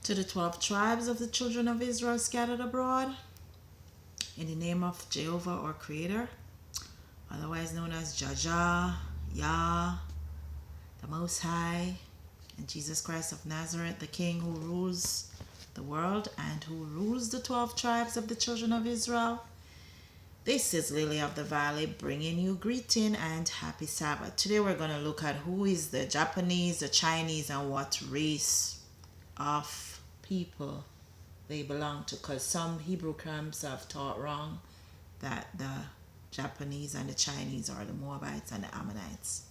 To the 12 tribes of the children of Israel scattered abroad in the name of Jehovah or Creator, otherwise known as Jaja, Yah, the Most High, and Jesus Christ of Nazareth, the King who rules the world and who rules the 12 tribes of the children of Israel. This is Lily of the Valley bringing you greeting and happy Sabbath. Today we're going to look at who is the Japanese, the Chinese, and what race of people they belong to, because some Hebrew camps have taught wrong that the Japanese and the Chinese are the Moabites and the Ammonites.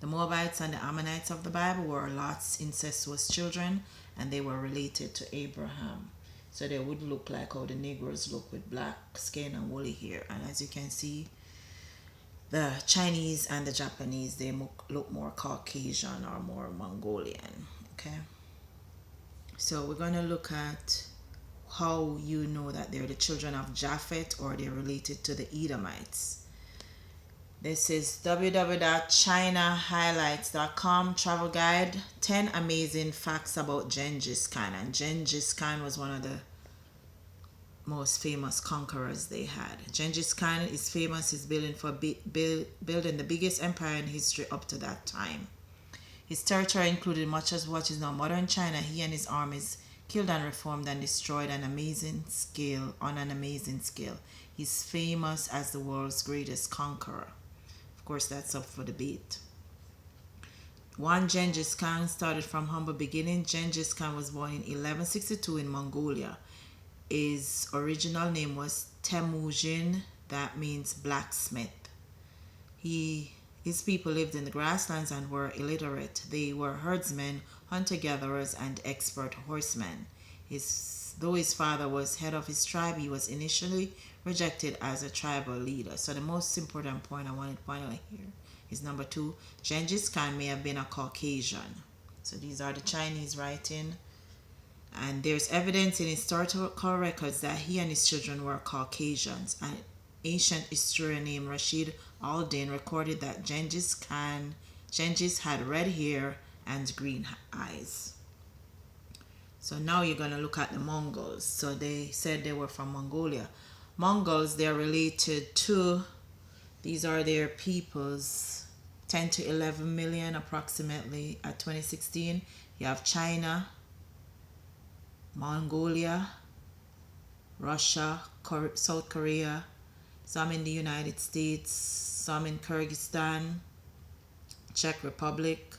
The Moabites and the Ammonites of the Bible were Lot's incestuous children, and they were related to Abraham. So they would look like how the Negroes look with black skin and woolly hair. And as you can see, the Chinese and the Japanese, they look more Caucasian or more Mongolian. Okay. So we're going to look at how you know that they're the children of Japhet or they're related to the Edomites. This is www.chinahighlights.com travel guide, 10 amazing facts about Genghis Khan. And Genghis Khan was one of the most famous conquerors they had. Genghis Khan is famous is building the biggest empire in history up to that time. His territory included much of what is now modern China. He and his armies killed and reformed and destroyed on an amazing scale. He's famous as the world's greatest conqueror. Of course, that's up for debate. One Genghis Khan started from humble beginning. Genghis Khan was born in 1162 in Mongolia. His original name was Temujin, that means blacksmith. His people lived in the grasslands and were illiterate. They were herdsmen, hunter-gatherers, and expert horsemen. Though his father was head of his tribe, he was initially rejected as a tribal leader. So the most important point I wanted to point out here is number 2. Genghis Khan may have been a Caucasian. So these are the Chinese writing. And there's evidence in historical records that he and his children were Caucasians. An ancient historian named Rashid al-Din recorded that Genghis had red hair and green eyes. So now you're going to look at the Mongols. So they said they were from Mongolia. Mongols, they're related to, these are their peoples, 10 to 11 million approximately at 2016. You have China, Mongolia, Russia, South Korea, some in the United States, some in Kyrgyzstan, Czech Republic,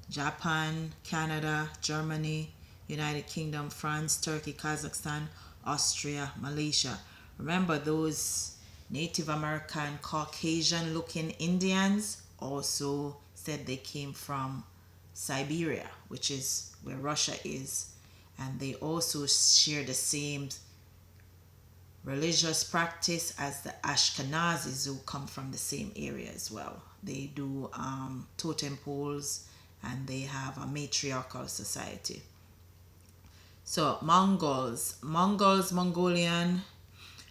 Japan, Canada, Germany, United Kingdom, France, Turkey, Kazakhstan, Austria, Malaysia. Remember, those Native American Caucasian looking Indians also said they came from Siberia, which is where Russia is, and they also share the same religious practice as the Ashkenazis, who come from the same area as well. They do totem poles, and they have a matriarchal society. So Mongolian,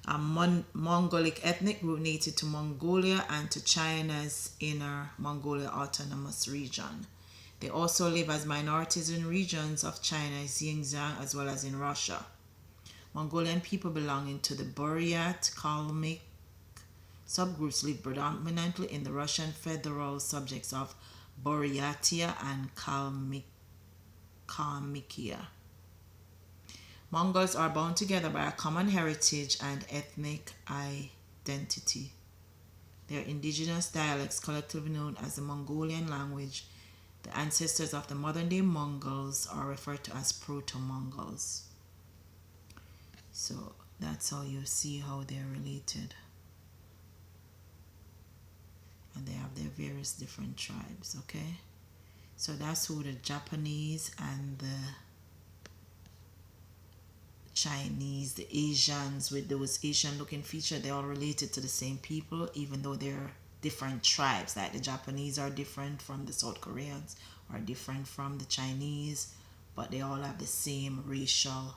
a Mongolic ethnic group native to Mongolia and to China's inner Mongolia autonomous region. They also live as minorities in regions of China's Xinjiang as well as in Russia. Mongolian people belonging to the Buryat Kalmyk subgroups live predominantly in the Russian federal subjects of Buryatia and Kalmykia. Mongols are bound together by a common heritage and ethnic identity. Their indigenous dialects, collectively known as the Mongolian language, the ancestors of the modern-day Mongols, are referred to as Proto-Mongols. So that's how you see how they're related. And they have their various different tribes, okay? So that's who the Japanese and the Chinese, the Asians with those Asian looking features, they're all related to the same people, even though they're different tribes. Like the Japanese are different from the South Koreans, are different from the Chinese, but they all have the same racial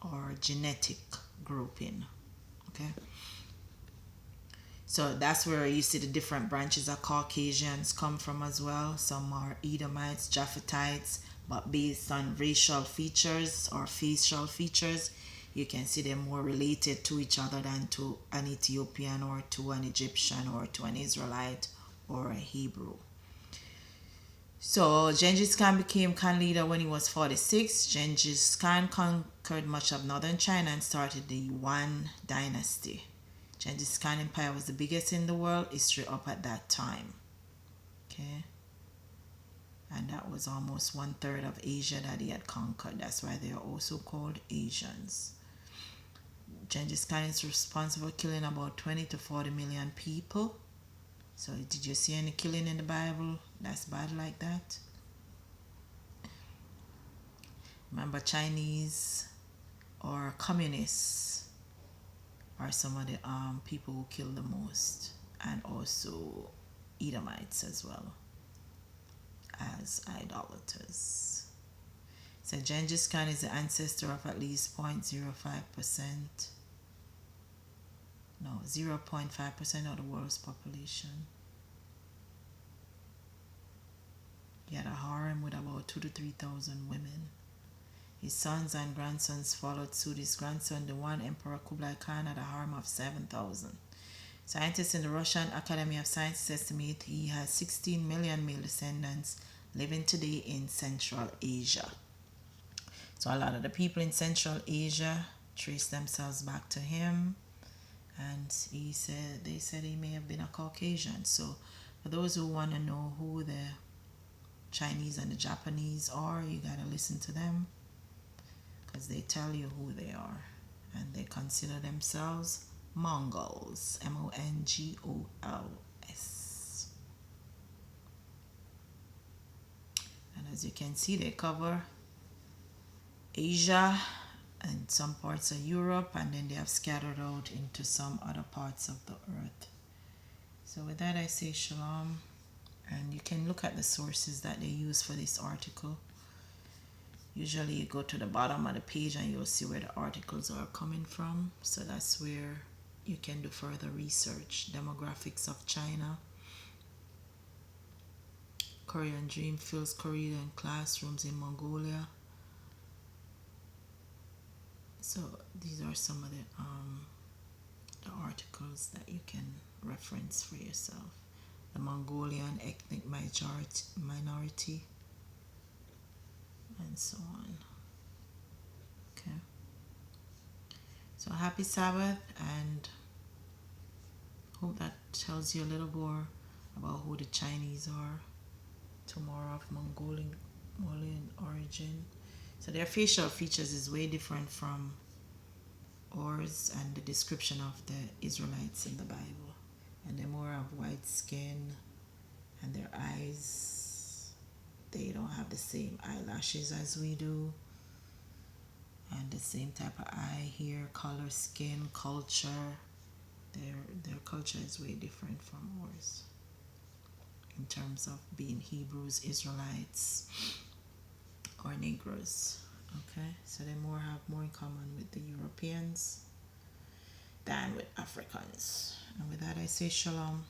or genetic grouping. Okay. So that's where you see the different branches of Caucasians come from as well. Some are Edomites, Japhetites, but based on racial features or facial features, you can see them more related to each other than to an Ethiopian or to an Egyptian or to an Israelite or a Hebrew. So Genghis Khan became Khan leader when he was 46. Genghis Khan conquered much of northern China and started the Yuan dynasty. Genghis Khan Empire was the biggest in the world, history up at that time. Okay. And that was almost 1/3 of Asia that he had conquered. That's why they are also called Asians. Genghis Khan is responsible for killing about 20 to 40 million people. So did you see any killing in the Bible that's bad like that? Remember, Chinese or communists are some of the people who kill the most, and also Edomites as well as idolaters. So Genghis Khan is the ancestor of at least 0.05%, no, 0.5% of the world's population. He had a harem with about 2,000 to 3,000 women. His sons and grandsons followed suit. His grandson, the one Emperor Kublai Khan, had a harem of 7,000. Scientists in the Russian Academy of Sciences estimate he has 16 million male descendants living today in Central Asia. So a lot of the people in Central Asia trace themselves back to him, and they said he may have been a Caucasian. So for those who want to know who the Chinese and the Japanese are, you gotta listen to them, because they tell you who they are, and they consider themselves Mongols, Mongols. And as you can see, they cover Asia and some parts of Europe, and then they have scattered out into some other parts of the earth. So with that, I say shalom, and you can look at the sources that they use for this article. Usually you go to the bottom of the page and you'll see where the articles are coming from. So that's where you can do further research. Demographics of China. Korean dream fills Korean classrooms in Mongolia. So these are some of the articles that you can reference for yourself. The Mongolian ethnic minority, and so on. Okay. So happy Sabbath, and hope that tells you a little more about who the Chinese are. Tomorrow of Mongolian origin. So their facial features is way different from ours and the description of the Israelites in the Bible. And they more have white skin, and their eyes, they don't have the same eyelashes as we do, and the same type of eye, hair, color, skin, culture. Their culture is way different from ours in terms of being Hebrews, Israelites, or Negroes. Okay, so they have more in common with the Europeans than with Africans. And with that, I say shalom.